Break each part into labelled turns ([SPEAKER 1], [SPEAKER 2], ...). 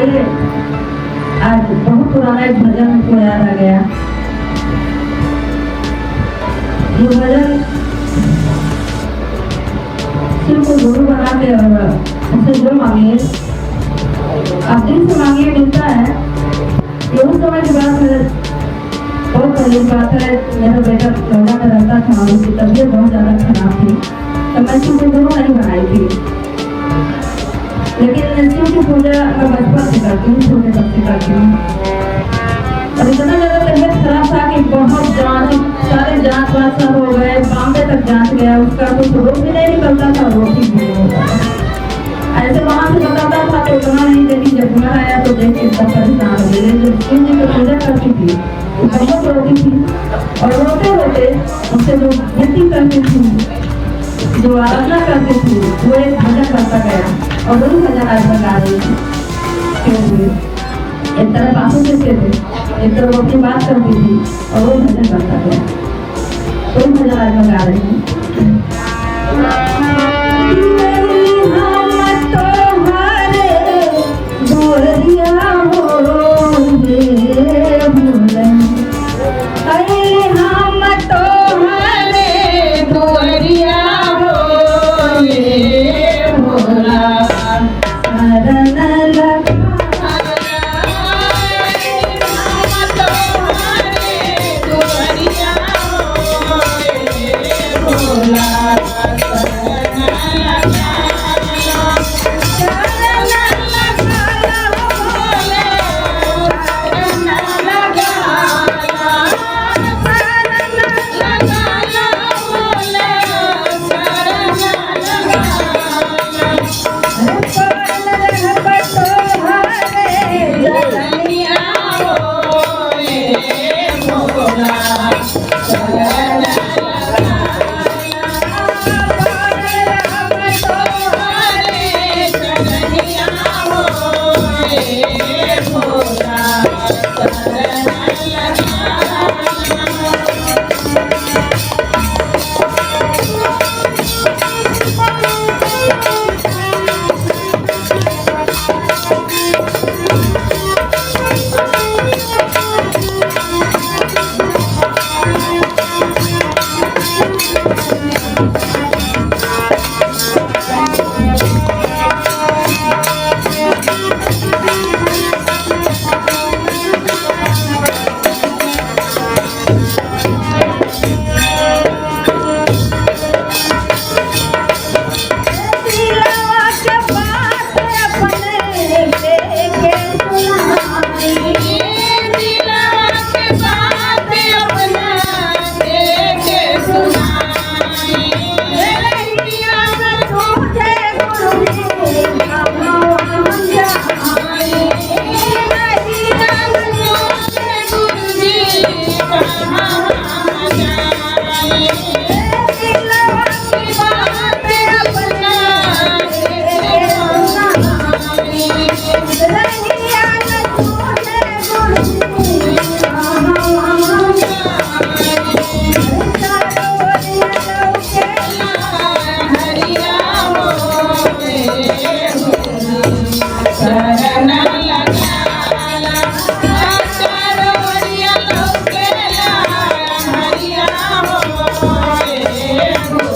[SPEAKER 1] मुझे आज बहुत पुराना एक भजन को याद आ गया। ये भजन शिव को गुरु बना के और उससे जो मांगिए आप दिल से मांगिए मिलता है। ये उस समय की बात है, बहुत पहले की बात है। मेरा बेटा नोएडा में रहता था, उसकी तबीयत बहुत ज़्यादा खराब थी, तो मैं शिव को गुरु नहीं बनाई थी। लेकिन शिव की पूजा मैं बचपन से करती हूँ, छोटे तब से करती हूँ। और इतना ज़्यादा तबीयत खराब था कि बहुत जांच, सारे जांच वाँच सब हो गए, बॉम्बे तक जांच गया, उसका कुछ रोग भी नहीं निकलता था, रोग ठीक भी नहीं होता था। ऐसे वहाँ से बताता था तो इतना नहीं, लेकिन जब घर आया तो देख के सब परेशान हो गए। जब शिव जी की पूजा करती थी तो बहुत रोती थी, और रोते रोते उनसे जो विनती करती थी, जो आराधना करती थी, वो एक भजन करता गया और वही भजन आज मैं गा रही थी। एक तरह बातों से थे, एक तरह वो अपनी बात करती थी और वो भजन करता गया। कोई भजन आज मैं गा रही हूँ।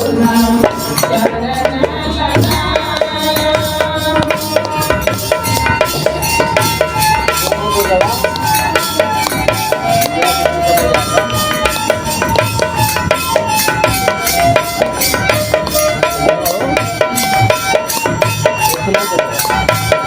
[SPEAKER 2] सुना देता है।